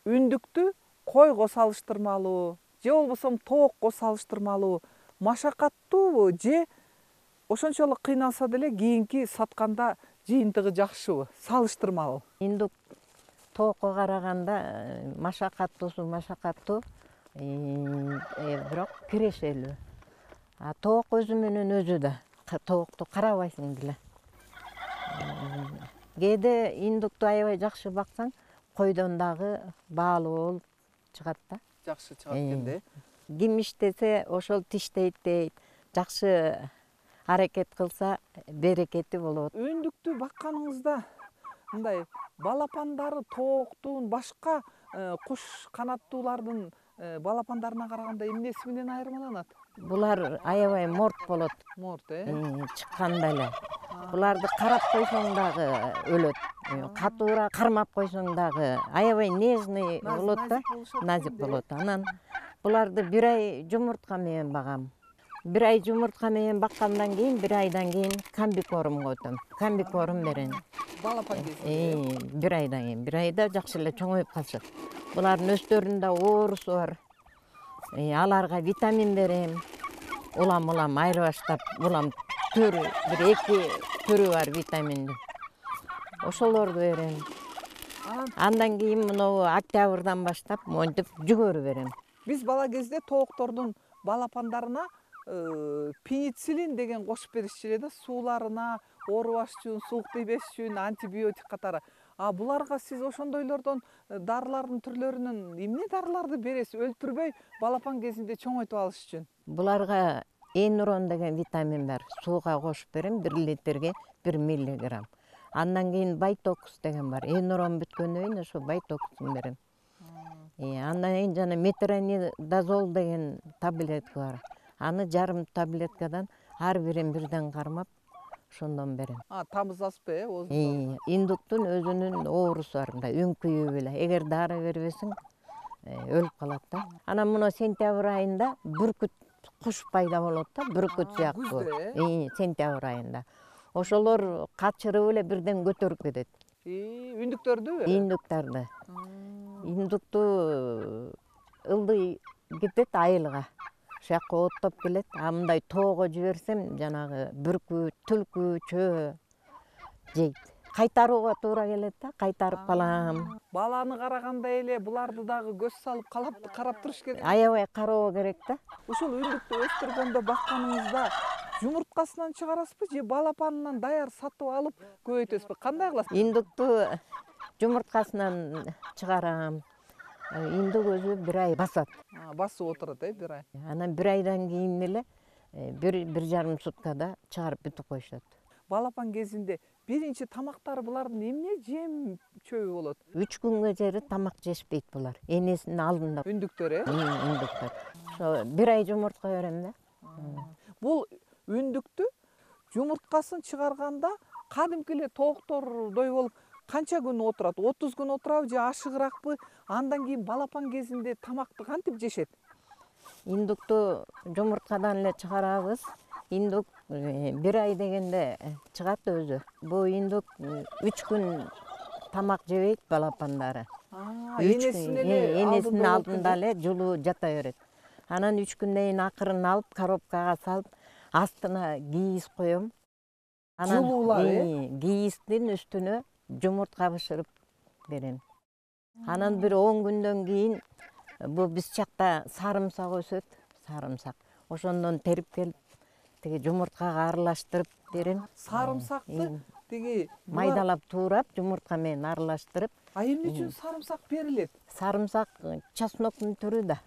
үндүктү койго салыштырмалуу же болбосо тоокко салыштырмалуу машакаттуубу же ошончолук кыйналса деле кийинки сатканда жыйынтыгы жакшыбы? Салыштырмалуу. Индук тоокко караганда машакаттуу, бирок кирешелүү. Тоок өзү менен өзү да тоокту карабайсың деле. Кээде индукту аябай жакшы баксаң, койдон дагы баалуу болуп чыгат да. Жакшы чыгат экенде. Ким иштесе ошол тиштейт дейт. Жакшы аракет кылса берекети болот. Үндүктү бакканыңызда мындай балапандары тооктун башка куш канаттуулардын балапандарына караганда эмнеси менен айырмаланат? Булар аябай морт болот. Морт, чыкканда эле. Буларды карап койсоң дагы өлөт. Катуураак кармап койсоң дагы аябай нежный болот да, назик болот. Анан буларды бир ай жумуртка менен багам. Бир ай жумуртка менен баккандан кийин, бир айдан кийин комбикормго өтөм. Комбикорм берем. Балапан кезинде. Бир айдан кийин, бир айда жакшы эле чоңоюп калышат. Булардын өстөрүндө оорусу бар. Аларга витамин берем. Улам айырбаштап, улам түрү, бир 2 түрү бар витаминдин. Ошолорду берем. Андан кийин мынау октябрдан баштап монтип жүгөрү берем. Биз бала кезде тооктордун балапандарына пенициллин деген кошуп беришчү эле да, сууларына оорубаш үчүн, суук тийбеш үчүн, антибиотик катары. Буларга сиз ошондойлордон дарылардын түрлөрүнөн эмне дарыларды бересиз, өлтүрбөй балапан кезинде чоңойтуп алыш үчүн? Буларга энурон деген витамин бар. Сууга кошуп берем, 1 литрге 1 миллиграмм. Андан кийин байтокус деген бар. Энурон бүткөндөн кийин ошо байтокустун берем. Андан кийин жана метронидазол деген таблетка бар. Аны жарым таблеткадан ар бирин бирден кармап, ошондон берем. Тамызасызбы, Индуктун өзүнүн оорусу бар, мындай үн күйүү эле. Эгер дары бербесең, өлүп калат да. Анан мына сентябрь айында бүркүт куш пайда болот да, бүркүт сыяктуу. Сентябрь айында. Ошолор качырып эле бирден көтөрүп кетет. Үндүктөрдүбү? Индуктарды. Индукту ылдый кетет айылга. Ошояка оттоп келет. Мындай тоого жиберсем, жанагы бүркүт, түлкү, чөө жейт. Кайтарууга туура келет да, кайтарып калам. Баланы карагандай эле буларды дагы көз салып карап туруш керек. Аябай кароо керек да. Ушул үндүктү өстүргөндө бакканыңызда жумурткасынан чыгарасызбы же балапанынан даяр сатып алып көбөйтөсүзбү? Кандай кыласыз? Индукту жумурткасынан чыгарам. Индук өзү бир ай басат. Басып отурат, бир ай. Анан бир айдан кийин эле 1,5 суткада чыгарып бүтүп коюшат. Балапан кезинде биринчи тамактары булардын эмне жем чөбү болот? 3 күнгө чейин тамак жешпейт булар. Энесинин алдында. Үндүктөр, Үндүктөр. Ошо бир ай жумуртка берем да. Бул үндүктү жумурткасын чыгарганда кадимки эле тооктордой болуп канча күн отурат? 30 күн отурабы же ашыгыракпы? Андан кийин балапан кезинде тамакты кантип жешет? Индукту жумурткадан эле чыгарабыз. Индук бир ай дегенде чыгат өзү. Бул индук 3 күн тамак жебейт балапандары. Энесинин алдында эле жулуу жата берет. Анан 3 күндөн кийин акырын алып, коробкага салып, астына кийиз коем. Жулуулар, кийиздин үстүнө жумуртка бышырып берем. Анан бир 10 күндөн кийин бул биз жакта сарымсак өсөт, сарымсак. Ошондон терип келип, тиги жумурткага аралаштырып берем. Сарымсакты тиги майдалап туурап, жумуртка менен аралаштырып. Эмне үчүн сарымсак берилет? Сарымсак чесноктун түрү да.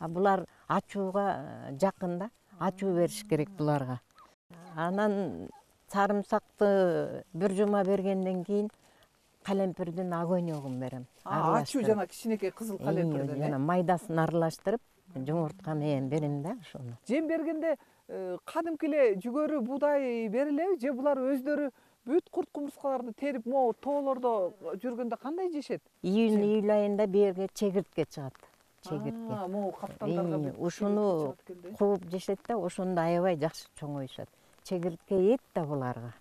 Булар ачууга жакын да. Ачуу бериш керек буларга. Анан сарымсакты бир жума бергенден кийин калемпирдин огоньогун берем. Ачуу жана кичинекей кызыл калемпирден. Жана майдасын аралаштырып, жумуртка менен берем да ошону. Жем бергенде кадимки эле жүгөрү, буудай берилеби же булар өздөрү бүт курт кумурскаларды терип могу тоолордо жүргөндө кандай жешет? Июнь айында берге чегиртке чыгат. Чегиртке. Могу каптандарга ушуну кууп жешет да, ошондо аябай жакшы чоңоюшат. Чегиртке ет да буларга.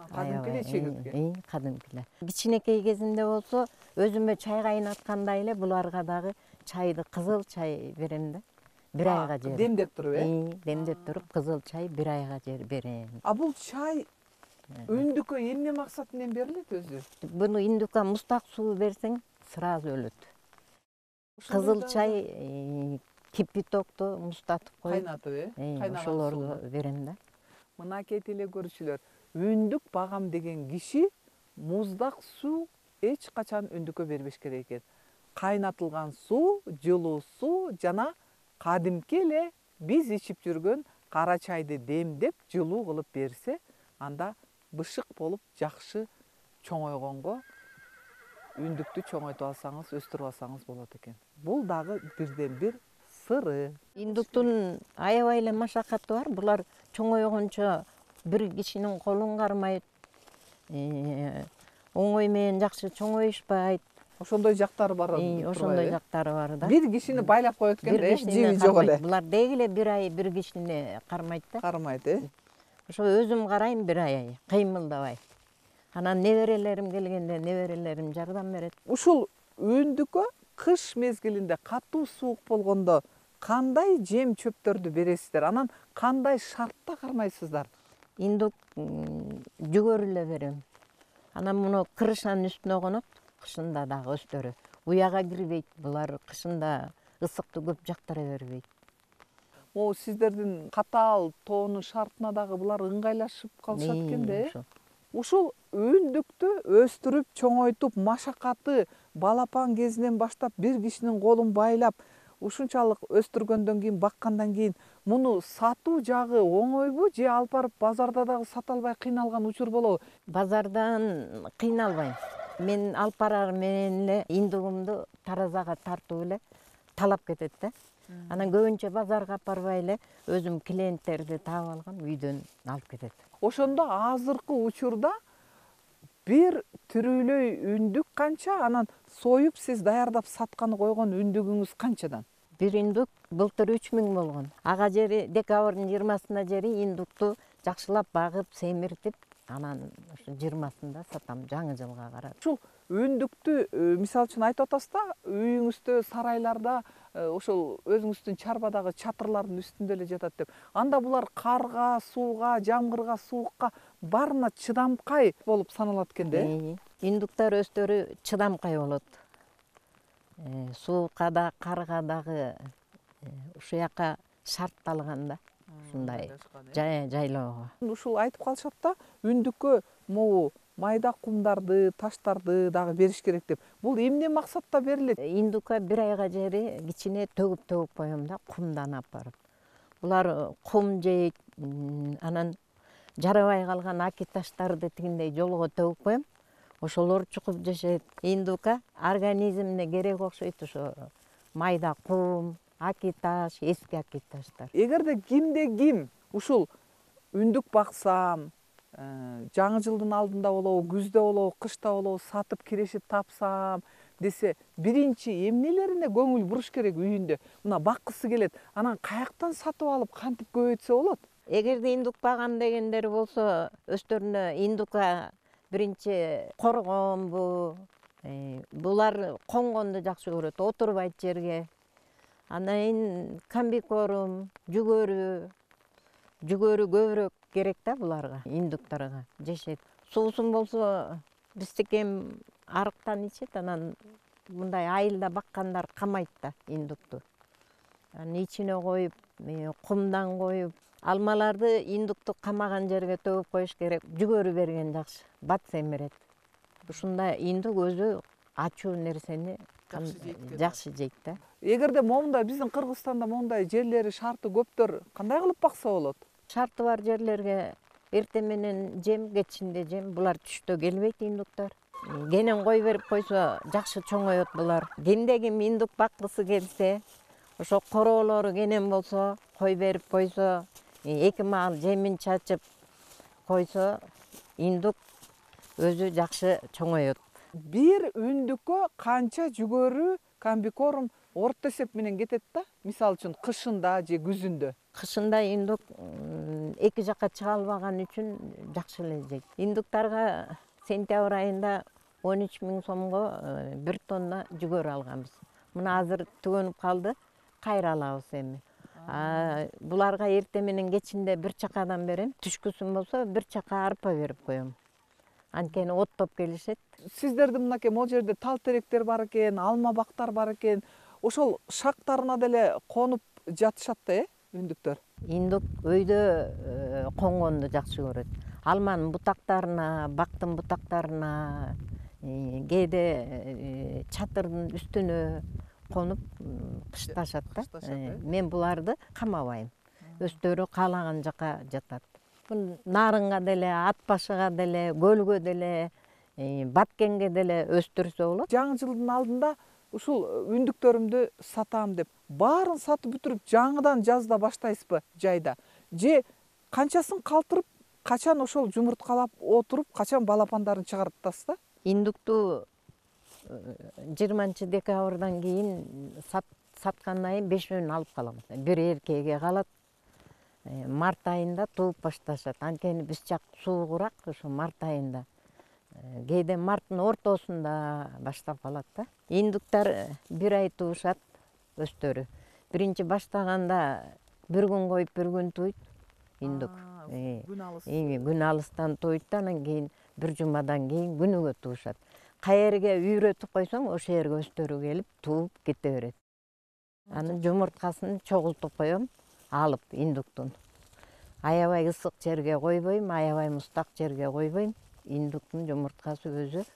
кадимки эле чегирткен. Кадимкилер. Кичинекей кезинде болсо өзүмө чай кайнатканда эле буларга дагы чайды, кызыл чай берем да. Бир айга жер. Демдеп туруп, Демдеп туруп кызыл чай бир айга жер берем. А бул чай үндүккө эмне максат менен берилет өзү? Буну индукка мустак суу берсең сразу өлөт. Кызыл чай кипятокту муздатып коюп, Кайнатып, ошолорду берем да. Мынакей телекөрүүчүлөр, үндүк багам деген киши муздак суу эч качан үндүккө бербеш керек экен. Кайнатылган суу, жылуу суу жана кадимки эле биз ичип жүргөн кара чайды демдеп, жылуу кылып берсе, анда бышык болуп жакшы чоңойгонго үндүктү чоңойтуп алсаңыз, өстүрүп алсаңыз болот экен. Бул дагы бирден бир сыры. Индуктун аябай эле машакаты бар. Булар чоңойгончо бир кишинин колун кармайт. Оңой менен жакшы чоңоюшпайт. Ошондой жактары бар. Ошондой жактары бар да. Бир кишини байлап коет экен да, жиби жок эле. Булар деги эле бир ай бир кишини кармайт да. Кармайт, Ошо өзүм карайм бир ай, кыймылдабай. Анан неберелерим келгенде неберелерим жардам берет. Ушул үндүккө кыш мезгилинде катуу суук болгондо кандай жем чөптөрдү бересиздер? Анан кандай шартта кармайсыздар? Индук жүгөрү эле берем. Анан муну крышанын үстүнө конот, кышында дагы өстөрү. Уяга кирбейт. Булар кышында ысыкты көп жактыра бербейт. Могу сиздердин катаал тоонун шартына дагы булар ыңгайлашып калышат экен да. Ушул үндүктү өстүрүп, чоңойтуп, машакаты балапан кезинен баштап бир кишинин колун байлап, ушунчалык өстүргөндөн кийин, баккандан кийин муну сатуу жагы оңойбу же алып барып базарда дагы сата албай кыйналган учур болобу? Базардан кыйналбайм. Мен алып барар менен эле индугумду таразага тартып эле талап кетет да. Анан көбүнчө базарга алып барбай эле өзүм клиенттерди таап алгам, үйдөн алып кетет. Ошондо азыркы учурда бир түрүлөй үндүк канча, анан союп сиз даярдап сатканы койгон үндүгүңүз канчадан? Бир индук былтыр 3000 болгон. Ага жери декабрдын 20-сына жери индукту жакшылап багып, семиртип, анан ошо 20-сында сатам, жаңы жылга карап. Ушул үндүктү мисалы үчүн айтып атасыз да, үйүңүздө, сарайларда ошол өзүңүздүн чарбадагы чатырлардын үстүндө эле жатат деп. Анда булар карга, сууга, жамгырга, суукка баарына чыдамкай болуп саналат экен да. Индуктар өздөрү чыдамкай болот. Суукка да, карга дагы ушул жака шартталган да. Ушундай жайлоого. Ушул айтып калышат да, үндүккө могу майда кумдарды, таштарды дагы бериш керек деп. Бул эмне максатта берилет? Индукка бир айга жери кичине төгүп коем да, кумдан алып барып. Булар кум жейт, анан жарабай калган аки таштарды тигиндей жолго төгүп коем. Ошолор чукуп жашайт. Индукка организмине керек окшойт ошо майда кум, аки таш, эски аки таштар. Эгерде кимде ким ушул үндүк баксам, жаңы жылдын алдында болобу, күздө болобу, кышта болобу сатып кирешип тапсам десе, биринчи эмнелерине көңүл буруш керек үйүндө? Мына баккысы келет, анан каяктан сатып алып кантип көбөйтсө болот? Эгерде индук багам дегендер болсо, өздөрүнө индукка биринчи коргонбу, булар конгонду жакшы көрөт, отурбайт жерге. Андан кийин комбикорм, жүгөрү көбүрөөк керек да буларга, индуктарга жешет. Суусун болсо биздикем арыктан ичет, анан мындай айылда баккандар камайт да индукту. Анан ичине коюп, кумдан коюп, алмаларды индукту камаган жерге төгүп коюш керек. Жүгөрү берген жакшы, бат семирет. Ушунда индук өзү ачуу нерсени жакшы жейт да. Эгерде момундай биздин Кыргызстанда момундай жерлери шарты көптөр кандай кылып бакса болот? Шарты бар жерлерге эртең менен жем, кечинде жем. Булар түштө келбейт индуктар. Кенен кой берип койсо жакшы чоңоет булар. Кимде ким индук баккысы келсе, ошо короолору кенен болсо, кой берип койсо, эки маал жемин чачып койсо, индук өзү жакшы чоңоет. Бир үндүккө канча жүгөрү комбикорм орто эсеп менен кетет да, мисалы үчүн кышында же күзүндө. Кышында индук эки жакка чыга албаган үчүн жакшы эле жейт. Индуктарга сентябрь айында 13 000 сомго 1 тонна жүгөрү алганбыз. Мына азыр түгөнүп калды, кайра алабыз эми. Буларга эртең менен кечинде бир чакадан берем, түшкүсүн болсо бир чака арпа берип коем. Анткени оттоп келишет. Сиздердин мынакей могу жерде тал теректер бар экен, алма бактар бар экен. Ошол шактарына деле конуп жатышат да, үндүктөр. Индук өйдө конгонду жакшы көрөт. Алманын бутактарына, бактын бутактарына, кээде чатырдын үстүнө конуп кышташат да. Мен буларды камабайм. Өздөрү каалаган жака жатат. Нарынга деле, ат башыга деле, көлгө деле, баткенге деле өстүрсө болот. Жаңы жылдын алдында ушул үндүктөрүмдү сатам деп баарын сатып бүтүрүп жаңыдан жазда баштайсызбы жайда? Же канчасын калтырып, качан ошол жумурткалап отуруп, качан балапандарын чыгарып атасыз да? Индукту 20 декабрдан кийин саткандан кийин 5-өн алып калам. Бир эркеге калат. Март айында тууп башташат. Анткени биз жак суугураак, ошо март айында. Кээде марттын ортосунда баштап калат да. Индуктар бир ай туушат өздөрү. Биринчи баштаганда бир күн коюп бир күн тууйт индук. Күн алыс. Күн алыстан тууйт да, анан кийин бир жумадан кийин күнүгө туушат. Каерге үйрөтүп койсоң, ошол жерге өздөрү келип тууп кете берет. Анын жумурткасын чогултуп коем, алып индуктун. Аябай ысык жерге койбойм, аябай муздак жерге койбойм. Индуктун жумурткасы өзү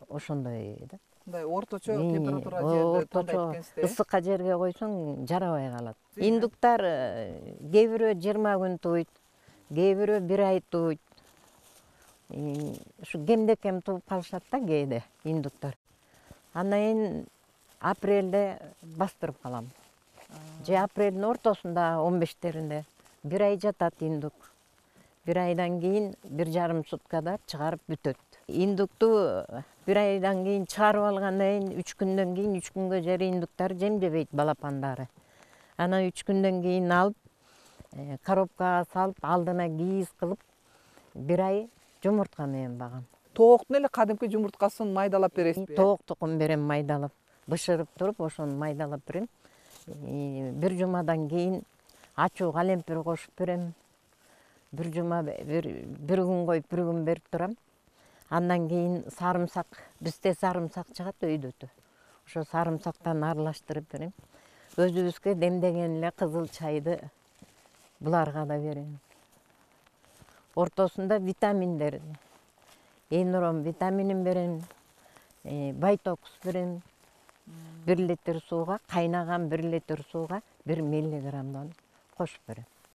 ошондой да. Мындай орточо температура жерде тандайт экенсиз. Ысыкка жерге койсоң жарабай калат. Индуктар кээ бирөө 20 күн тууйт, кээ бирөө 1 ай тууйт. Ушу кемде-кем тууп калышат да кээде индуктар. Андан кийин апрелде бастырып калам. Же апрелдин ортосунда 15-теринде 1 ай жатат индук. 1 айдан кийин 1,5 суткада чыгарып бүтөт. Индукту 1 айдан кийин чыгарып алгандан кийин 3 күндөн кийин 3 күнгө жери индуктар жем жебейт балапандары. Анан 3 күндөн кийин алып, коробкага салып, алдына кийиз кылып 1 ай жумуртка менен багам. Тооктун эле кадимки жумурткасын майдалап бересизби? Тооктукун берем майдалап, бышырып туруп, ошону майдалап берем. Бир жумадан кийин ачуу калемпир кошуп берем. Бир жума бир күн коюп бир күн берип турам. Андан кийин сарымсак, бизде сарымсак чыгат өйдөтө. Ошо сарымсактан аралаштырып берем. Өзүбүзгө демдеген эле кызыл чайды буларга да берем. Ортосунда витаминдер, энурон витаминин берем, байтокс берем. 1 литр сууга, кайнаган 1 литр сууга 1 миллиграммдан кошуп берем.